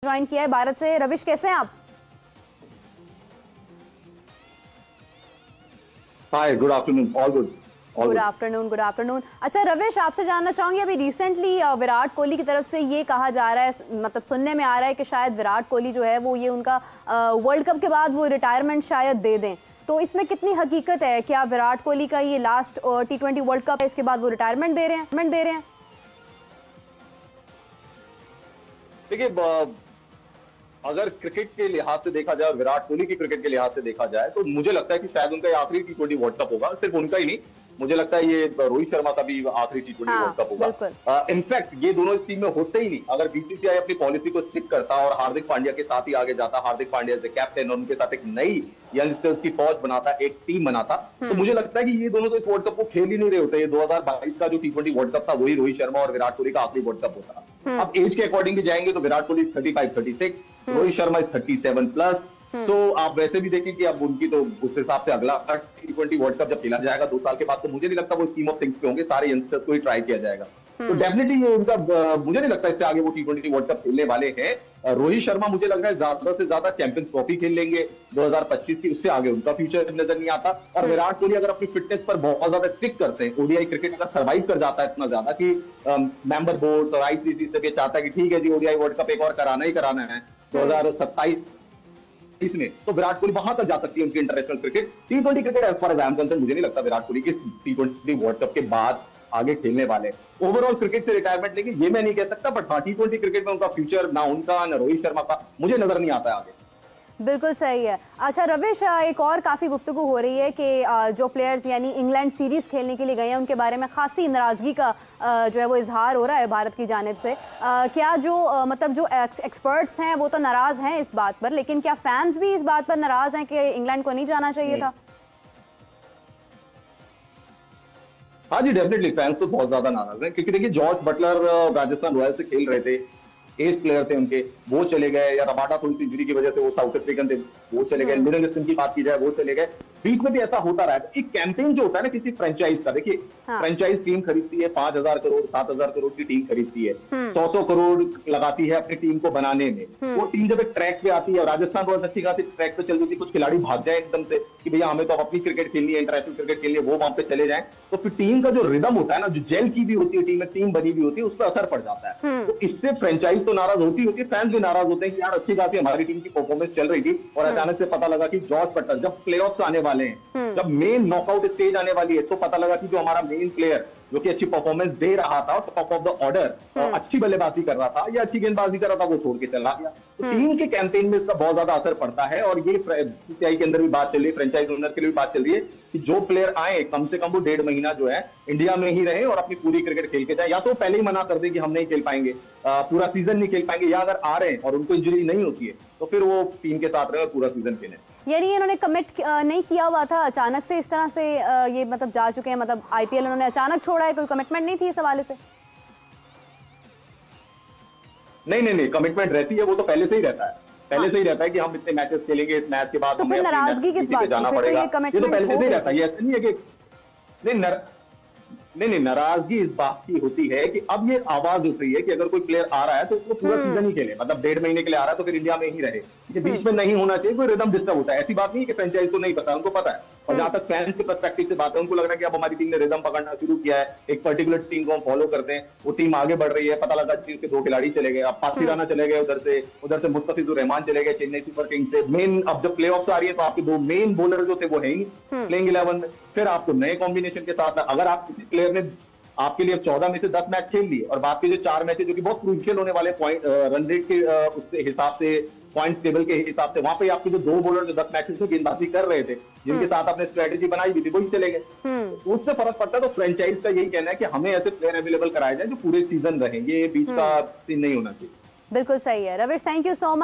Join किया है भारत से। रविश, कैसे हैं आप? Hi, good afternoon. All good. Good afternoon, good afternoon. अच्छा रविश, आपसे जानना चाहूंगी, अभी रिसेंटली विराट कोहली की तरफ से ये कहा जा रहा है, मतलब सुनने में आ रहा है कि शायद विराट कोहली जो है वो ये उनका वर्ल्ड कप के बाद वो रिटायरमेंट शायद दे दें, तो इसमें कितनी हकीकत है? क्या विराट कोहली का ये लास्ट T20 वर्ल्ड कप है, इसके बाद वो रिटायरमेंट दे रहे हैं? देखिए, अगर क्रिकेट के लिहाज से देखा जाए और विराट कोहली की क्रिकेट के लिहाज से देखा जाए तो मुझे लगता है कि शायद उनका ये आखिरी T20 वर्ल्ड कप होगा। सिर्फ उनका ही नहीं, मुझे लगता है ये रोहित शर्मा का भी आखिरी T20 वर्ल्ड कप होगा। इनफैक्ट ये दोनों इस टीम में होते ही नहीं अगर बीसीसीआई अपनी पॉलिसी को स्टिक करता और हार्दिक पांड्या के साथ ही आगे जाता, हार्दिक पांड्या एज कैप्टन और उनके साथ एक नई यंगस्टर्स की फौज बनाता, एक टीम बनाता, तो मुझे लगता है कि ये दोनों तो इस वर्ल्ड कप को खेल ही नहीं रहे होते। ये 2022 का जो T20 वर्ल्ड कप था वही रोहित शर्मा और विराट कोहली का आखिरी वर्ल्ड कप होता। अब एज के अकॉर्डिंग भी जाएंगे तो विराट कोहली 35-36, रोहित शर्मा 37+। सो आप वैसे भी देखें कि अब उनकी तो उस हिसाब से अगला T20 वर्ल्ड कप जब खेला जाएगा 2 साल के बाद, तो मुझे नहीं लगता वो स्कीम ऑफ थिंग्स पे होंगे, सारे यंगस्टर्स को ही ट्राई किया जाएगा। तो डेफिनेटली ये उनका, मुझे नहीं लगता इससे आगे वो T20 वर्ल्ड कप खेलने वाले हैं। रोहित शर्मा मुझे लग रहा है ज्यादा से ज्यादा चैंपियंस ट्रॉफी खेल लेंगे 2025 की, उससे आगे उनका फ्यूचर नजर नहीं आता। और विराट कोहली अगर अपनी फिटनेस पर बहुत ज्यादा स्टिक करते हैं, ओडीआई क्रिकेट अगर सर्वाइव कर जाता है इतना ज्यादा कि मेंबर बोर्ड्स और आईसीसी से भी चाहता है कि ठीक है जी ओडीआई वर्ल्ड कप एक और कराना ही कराना है 2027 इसमें, तो विराट कोहली वहां तक जा सकती है उनकी international cricket. T20 cricket as far as I am concern मुझे नहीं लगता विराट कोहली किस T20 वर्ल्ड कप के बाद आगे खेलने वाले। ओवरऑल क्रिकेट से रिटायरमेंट लेंगे ये मैं नहीं कह सकता, बट हाँ T20 क्रिकेट में उनका फ्यूचर ना उनका ना रोहित शर्मा का मुझे नजर नहीं आता है आगे। बिल्कुल सही है। अच्छा रविश, एक और काफ़ी गुफ्तगू हो रही है कि जो प्लेयर्स यानी इंग्लैंड सीरीज खेलने के लिए गए हैं उनके बारे में खासी नाराज़गी का जो है वो इजहार हो रहा है भारत की जानिब से। क्या जो मतलब जो एक्सपर्ट्स हैं वो तो नाराज़ हैं इस बात पर, लेकिन क्या फैंस भी इस बात पर नाराज़ हैं कि इंग्लैंड को नहीं जाना चाहिए था? हाँ जी, डेफिनेटली फैंस तो बहुत ज्यादा नाराज हैं, क्योंकि देखिए जॉर्ज बटलर राजस्थान रॉयल्स से खेल रहे थे, एज प्लेयर थे उनके, वो चले गए, या रबाडा थोड़ी सी इंजरी की वजह से वो साउथ अफ्रीकन थे, वो चले गए, लिविंगस्टन की बात की जाए वो चले गए, बीच में भी ऐसा होता रहा है। एक कैंपेन जो होता है ना किसी फ्रेंचाइज का, देखिए फ्रेंचाइज टीम खरीदती है 5,000 करोड़ 7,000 करोड़ की टीम खरीदती है, 100 करोड़ लगाती है अपनी टीम को बनाने में। वो टीम जब एक ट्रैक पे आती है, राजस्थान रॉयल्स अच्छी खासी ट्रैक पे चल रही थी, कुछ खिलाड़ी भाग जाए एकदम से कि भैया हमें तो अपनी क्रिकेट खेलनी है, इंटरनेशनल क्रिकेट खेलनी है, वो वहां पे चले जाए, तो फिर टीम का जो रिदम होता है ना, जो जेल की भी होती है टीम में, टीम बनी भी होती है, उस पर असर पड़ जाता है। तो इससे फ्रेंचाइज तो नाराज होती है, फैंस भी नाराज होते हैं कि यार अच्छी खासी हमारी टीम की परफॉर्मेंस चल रही थी और अचानक से पता लगा कि जॉर्ज बटलर, जब प्लेऑफ्स आने वाले हैं, जब मेन नॉकआउट स्टेज आने वाली है, तो पता लगा कि जो हमारा मेन प्लेयर जो कि अच्छी परफॉर्मेंस दे रहा था, टॉप ऑफ द ऑर्डर अच्छी बल्लेबाजी कर रहा था या अच्छी गेंदबाजी कर रहा था, वो छोड़ के चला गया। तो टीम के कैंपेन में इसका बहुत ज्यादा असर पड़ता है। और ये बीसीसीआई के अंदर भी बात चल रही है, फ्रेंचाइज ओनर के लिए भी बात चल रही है कि जो प्लेयर आए कम से कम वो 1.5 महीना जो है इंडिया में ही रहे और अपनी पूरी क्रिकेट खेल के जाए, या तो पहले ही मना कर दे कि हम नहीं खेल पाएंगे, पूरा सीजन नहीं खेल पाएंगे, या अगर आ रहे हैं और उनको इंजरी नहीं होती है तो फिर वो टीम के साथ रहे और पूरा सीजन खेलें। यानी इन्होंने कमिट नहीं किया हुआ था, अचानक से इस तरह से ये मतलब जा चुके हैं, मतलब आईपीएल इन्होंने अचानक छोड़ा है, कोई कमिटमेंट नहीं थी इस हवाले से? नहीं, कमिटमेंट रहती है, वो तो पहले से ही रहता है, पहले से ही रहता है कि हम इतने मैचेस खेलेंगे, इस मैच के बाद तो फिर नाराजगी किस बात की? जाना पड़ेगा, ये तो पहले से ही रहता है। ये ऐसा नहीं है कि नहीं, नाराजगी इस बात की होती है कि अब ये आवाज उठ रही है कि अगर कोई प्लेयर आ रहा है तो उसको पूरा सीजन ही खेले, मतलब 1.5 महीने के लिए आ रहा है तो फिर इंडिया में ही रहे, ये बीच में नहीं होना चाहिए, कोई रिदम डिस्टर्ब होता है। ऐसी बात नहीं कि फ्रेंचाइज को नहीं पता, उनको पता है। और जहां तक फैंस के पर्सपेक्टिव से बात है, उनको लग रहा है कि अब हमारी टीम ने रिदम पकड़ना शुरू किया है, एक पर्टिकुलर टीम को हम फॉलो करते हैं, वो टीम आगे बढ़ रही है, पता लगा कि इसके 2 खिलाड़ी चले गए, अब पार्थी राणा चले गए, उधर से मुस्तफिजुर रहमान चले गए चेन्नई सुपर किंग्स से। मेन अब जब प्लेऑफ्स आ रही है तो आपके 2 मेन बॉलर जो थे वो है ही प्लेइंग 11 में, फिर आपको नए कॉम्बिनेशन के साथ, अगर आप किसी प्लेयर ने आपके लिए 14 में से 10 मैच खेल लिए और बाकी जो 4 मैच जो कि बहुत क्रूशियल होने वाले पॉइंट रन रेट के उस हिसाब से, पॉइंट्स टेबल के हिसाब से, वहां पे आपके जो 2 बॉलर जो 10 मैचेस में गेंदबाजी कर रहे थे, जिनके साथ आपने स्ट्रेटेजी बनाई हुई थी, वही चले गए, तो उससे फर्क पड़ता है। तो फ्रेंचाइज का यही कहना है कि हमें ऐसे प्लेयर अवेलेबल कराए जाए जो पूरे सीजन रहे, ये बीच का सीन नहीं होना चाहिए। बिल्कुल सही है रविश, थैंक यू सो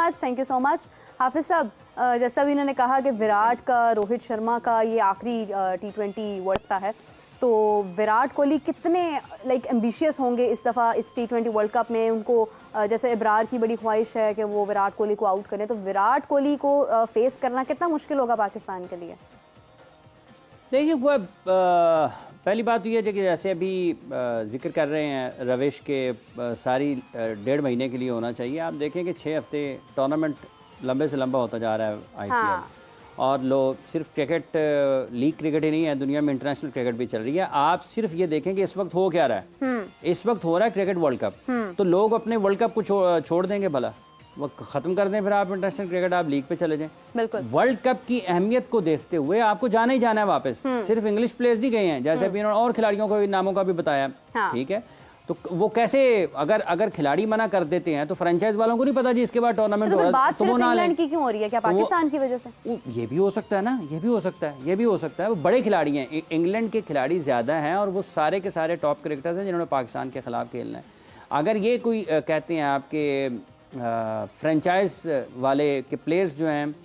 मच। हाफिज साहब, जैसा भी इन्होंने कहा कि विराट का, रोहित शर्मा का ये आखिरी T20 वर्ल्ड का है, तो विराट कोहली कितने एम्बिशियस होंगे इस दफ़ा इस T20 वर्ल्ड कप में। उनको जैसे इब्रार की बड़ी ख्वाहिश है कि वो विराट कोहली को आउट करें, तो विराट कोहली को फेस करना कितना मुश्किल होगा पाकिस्तान के लिए? देखिए वो पहली बात तो ये है कि जैसे अभी जिक्र कर रहे हैं रविश के सारी 1.5 महीने के लिए होना चाहिए। आप देखें कि 6 हफ्ते टूर्नामेंट लंबे से लंबा होता जा रहा है IPL। और लोग सिर्फ क्रिकेट लीग क्रिकेट ही नहीं है, दुनिया में इंटरनेशनल क्रिकेट भी चल रही है। आप सिर्फ ये देखें कि इस वक्त हो क्या रहा है। इस वक्त हो रहा है क्रिकेट वर्ल्ड कप, तो लोग अपने वर्ल्ड कप को छोड़ देंगे भला, वो खत्म कर दें, फिर आप इंटरनेशनल क्रिकेट आप लीग पे चले जाएं। बिल्कुल। वर्ल्ड कप की अहमियत को देखते हुए आपको जाना ही जाना है वापस। सिर्फ इंग्लिश प्लेयर्स नहीं गए हैं, जैसे अभी इन्होंने और खिलाड़ियों को नामों का भी बताया। ठीक है, तो वो कैसे, अगर खिलाड़ी मना कर देते हैं तो फ्रेंचाइज वालों को नहीं पता जी इसके बाद टूर्नामेंट हो रहा है तो वो ना लें। की क्यों हो रही है, क्या पाकिस्तान की वजह से? ये भी हो सकता है ना, ये भी हो सकता है, ये भी हो सकता है। वो बड़े खिलाड़ी हैं, इंग्लैंड के खिलाड़ी ज्यादा हैं और वो सारे के सारे टॉप क्रिकेटर्स हैं जिन्होंने पाकिस्तान के खिलाफ खेलना है। अगर ये कोई कहते हैं आपके फ्रेंचाइज वाले के प्लेयर्स जो हैं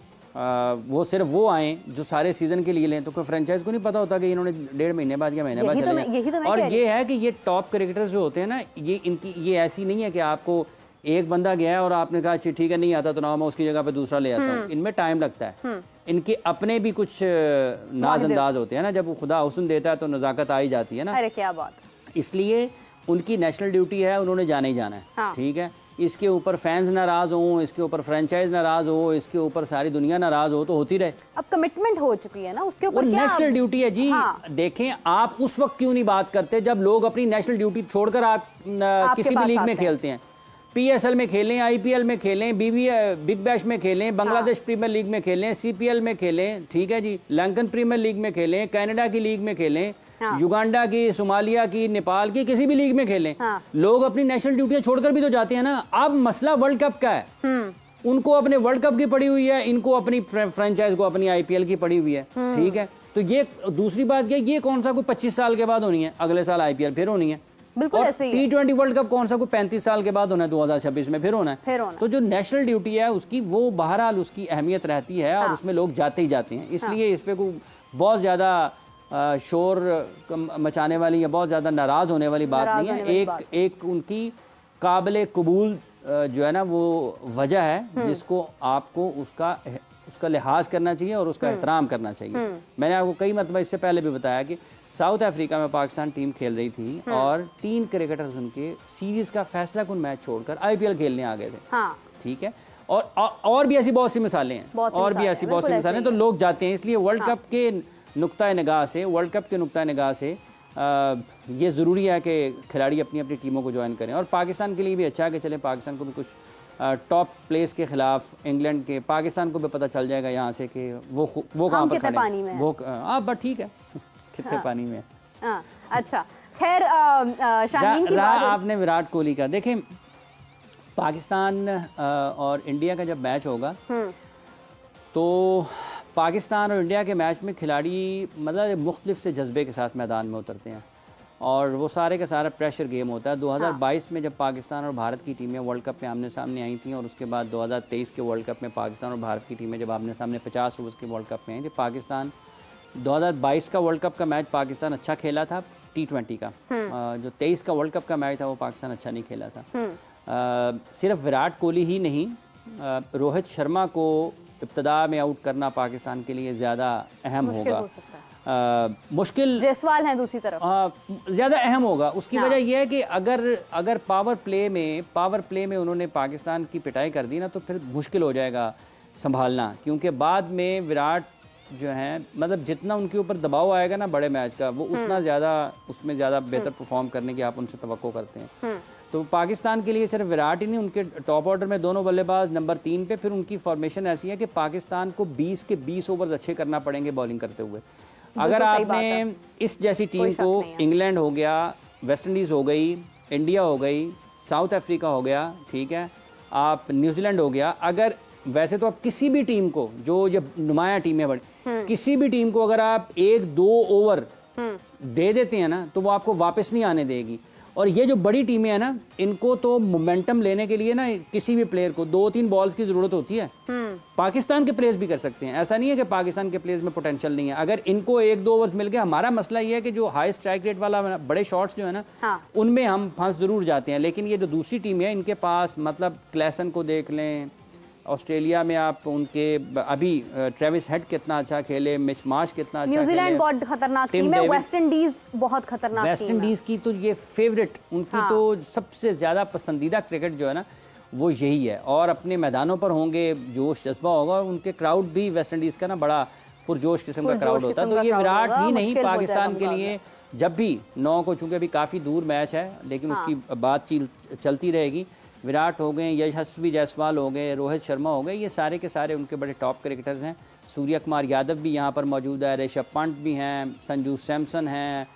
वो सिर्फ वो आए जो सारे सीजन के लिए लें, तो कोई फ्रेंचाइज को नहीं पता होता कि इन्होंने 1.5 महीने बाद या महीने बाद चले। और ये है कि ये टॉप क्रिकेटर्स जो होते हैं ना, ये इनकी ये ऐसी नहीं है कि आपको एक बंदा गया है और आपने कहा ठीक है नहीं आता तो ना मैं उसकी जगह पे दूसरा ले आता हूँ। इनमें टाइम लगता है, इनके अपने भी कुछ नाज अंदाज होते हैं ना, जब खुदा हुस्न देता है तो नजाकत आ ही जाती है ना। अरे क्या बात। इसलिए उनकी नेशनल ड्यूटी है, उन्होंने जाना ही जाना है। ठीक है, इसके ऊपर फैंस नाराज हो, इसके ऊपर फ्रेंचाइज नाराज हो, इसके ऊपर सारी दुनिया नाराज हो तो होती रहे। अब कमिटमेंट हो चुकी है ना उसके ऊपर, नेशनल ड्यूटी है जी। देखें आप उस वक्त क्यों नहीं बात करते जब लोग अपनी नेशनल ड्यूटी छोड़कर आप किसी भी लीग में खेलते हैं। PSL में खेलें, IPL में खेलें, बिग बैश में खेलें, बांग्लादेश प्रीमियर लीग में खेलें, CPL में खेलें, ठीक है जी, लंकन प्रीमियर लीग में खेलें, कनाडा की लीग में खेलें, युगांडा की, सोमालिया की, नेपाल की, किसी भी लीग में खेलें। लोग अपनी नेशनल ड्यूटियां छोड़कर भी तो जाते हैं ना। अब मसला वर्ल्ड कप का है, उनको अपने वर्ल्ड कप की पड़ी हुई है, इनको अपनी फ्रेंचाइज को अपनी IPL की पड़ी हुई है। ठीक है, तो ये दूसरी बात ये कौन सा कोई 25 साल के बाद होनी है, अगले साल IPL फिर होनी है। बिल्कुल ऐसे ही है। T20 वर्ल्ड कप कौन सा कोई 35 साल के बाद होना है, 2026 में फिर होना है। तो जो नेशनल ड्यूटी है उसकी वो बहरहाल उसकी अहमियत रहती है और उसमें लोग जाते ही जाते हैं। इसलिए इस पे कोई बहुत ज्यादा शोर मचाने वाली या बहुत ज्यादा नाराज होने वाली बात नहीं है। एक उनकी काबिल कबूल जो है ना वो वजह है जिसको आपको उसका लिहाज करना चाहिए और उसका एहतराम करना चाहिए। मैंने आपको कई मरतबा इससे पहले भी बताया कि साउथ अफ्रीका में पाकिस्तान टीम खेल रही थी और 3 क्रिकेटर्स उनके सीरीज का फैसला कुन मैच छोड़कर IPL खेलने आ गए थे। ठीक है, और भी ऐसी बहुत सी मिसालें हैं, और भी ऐसी बहुत सी मिसालें। तो लोग जाते हैं, इसलिए वर्ल्ड कप के नुक्ता निगाह से ये ज़रूरी है कि खिलाड़ी अपनी अपनी टीमों को ज्वाइन करें। और पाकिस्तान के लिए भी अच्छा है कि चले, पाकिस्तान को भी कुछ टॉप प्लेस के खिलाफ इंग्लैंड के, पाकिस्तान को भी पता चल जाएगा यहाँ से कि वो कहाँ पर खड़े हैं। वो बट ठीक है कितने पानी में। अच्छा खैर, शाहीन की बात आपने विराट कोहली का देखें, पाकिस्तान और इंडिया का जब मैच होगा तो पाकिस्तान और इंडिया के मैच में खिलाड़ी मतलब मुख्तलिफ से जज्बे के साथ मैदान में उतरते हैं और वो सारे का सारा प्रेशर गेम होता है। 2022 में जब पाकिस्तान और भारत की टीमें वर्ल्ड कप में आमने सामने आई थी और उसके बाद 2023 के वर्ल्ड कप में पाकिस्तान और भारत की टीमें जब आमने सामने 50 ओवर्स के वर्ल्ड कप में आई थी, पाकिस्तान 2022 का वर्ल्ड कप का मैच पाकिस्तान अच्छा खेला था T20 का। जो 23 का वर्ल्ड कप का मैच था वो पाकिस्तान अच्छा नहीं खेला था। सिर्फ विराट कोहली ही नहीं, रोहित शर्मा को इब्तदा में आउट करना पाकिस्तान के लिए ज़्यादा अहम होगा। मुश्किल जायसवाल है दूसरी तरफ, ज़्यादा अहम होगा। उसकी वजह यह है कि अगर पावर प्ले में उन्होंने पाकिस्तान की पिटाई कर दी ना तो फिर मुश्किल हो जाएगा संभालना, क्योंकि बाद में विराट जो है मतलब जितना उनके ऊपर दबाव आएगा ना बड़े मैच का, वो उतना ज़्यादा उसमें ज़्यादा बेहतर परफॉर्म करने की आप उनसे तवक्को करते हैं। तो पाकिस्तान के लिए सिर्फ विराट ही नहीं, उनके टॉप ऑर्डर में दोनों बल्लेबाज नंबर 3 पे, फिर उनकी फॉर्मेशन ऐसी है कि पाकिस्तान को 20 के 20 ओवर्स अच्छे करना पड़ेंगे बॉलिंग करते हुए। अगर आपने इस जैसी टीम को, इंग्लैंड हो गया, वेस्ट इंडीज़ हो गई, इंडिया हो गई, साउथ अफ्रीका हो गया, ठीक है, आप न्यूजीलैंड हो गया, अगर वैसे तो आप किसी भी टीम को, जो ये नुमाया टीमें बड़ी, किसी भी टीम को अगर आप 1-2 ओवर दे देते हैं ना तो वो आपको वापस नहीं आने देगी। और ये जो बड़ी टीमें हैं ना, इनको तो मोमेंटम लेने के लिए ना किसी भी प्लेयर को 2-3 बॉल्स की जरूरत होती है। पाकिस्तान के प्लेयर्स भी कर सकते हैं, ऐसा नहीं है कि पाकिस्तान के प्लेयर्स में पोटेंशियल नहीं है। अगर इनको 1-2 ओवर्स मिल गए, हमारा मसला ये है कि जो हाई स्ट्राइक रेट वाला बड़े शॉट्स जो है ना, उनमें हम फंस जरूर जाते हैं। लेकिन ये जो दूसरी टीम है, इनके पास मतलब क्लैसन को देख लें, ऑस्ट्रेलिया में आप उनके अभी ट्रेविस हेड कितना अच्छा खेले, मिच मार्श कितना अच्छा न्यूजीलैंड बहुत खतरनाक टीम है, वेस्ट इंडीज बहुत खतरनाक वेस्ट इंडीज की तो ये फेवरेट उनकी तो सबसे ज्यादा पसंदीदा क्रिकेट जो है ना वो यही है, और अपने मैदानों पर होंगे, जोश जज्बा होगा, और उनके क्राउड भी वेस्ट इंडीज का ना बड़ा पुरजोश किस्म का क्राउड होता है। तो ये विराट ही नहीं, पाकिस्तान के लिए जब भी 9 को, चूंकि अभी काफ़ी दूर मैच है लेकिन उसकी बातचीत चलती रहेगी, विराट हो गए, यशस्वी जायसवाल हो गए, रोहित शर्मा हो गए, ये सारे के सारे उनके बड़े टॉप क्रिकेटर्स हैं। सूर्य कुमार यादव भी यहाँ पर मौजूद है, ऋषभ पंत भी हैं, संजू सैमसन हैं,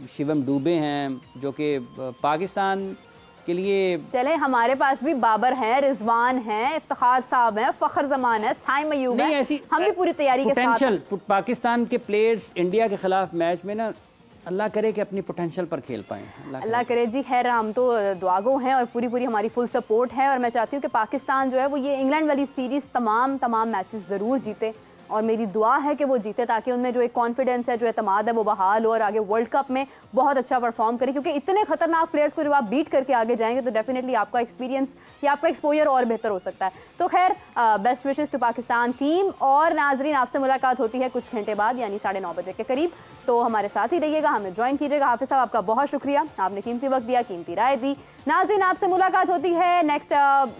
शिवम दुबे हैं, जो कि पाकिस्तान के लिए। चले हमारे पास भी बाबर हैं, रिजवान हैं, इफ्तिखार साहब हैं, फखर जमान है, साइम अयूब है, ऐसी हम भी पूरी तैयारी के साथ। पाकिस्तान के प्लेयर्स इंडिया के खिलाफ मैच में ना, अल्लाह करे कि अपनी पोटेंशियल पर खेल पाएं, अल्लाह करे जी। खैर हम तो दुआगो हैं और पूरी हमारी फुल सपोर्ट है, और मैं चाहती हूँ कि पाकिस्तान जो है वो ये इंग्लैंड वाली सीरीज़ तमाम मैचेस ज़रूर जीते, और मेरी दुआ है कि वो जीते, ताकि उनमें जो एक कॉन्फिडेंस है, जो एतमाद है, वो बहाल हो और आगे वर्ल्ड कप में बहुत अच्छा परफॉर्म करे, क्योंकि इतने खतरनाक प्लेयर्स को जब आप बीट करके आगे जाएंगे तो डेफिनेटली आपका एक्सपीरियंस या आपका एक्सपोजर और बेहतर हो सकता है। तो खैर best wishes to Pakistan team. और नाजरीन, आपसे मुलाकात होती है कुछ घंटे बाद, यानी 9:30 बजे के करीब, तो हमारे साथ ही रहिएगा, हमें ज्वाइन कीजिएगा। हाफिज साहब आपका बहुत शुक्रिया, आपने कीमती वक्त दिया, कीमती राय दी। नाज़रीन, आपसे मुलाकात होती है नेक्स्ट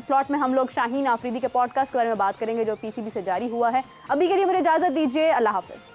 स्लॉट में। हम लोग शाहीन आफरीदी के पॉडकास्ट के बारे में बात करेंगे जो पीसीबी से जारी हुआ है। अभी के लिए मुझे इजाजत दीजिए, अल्लाह हाफिज।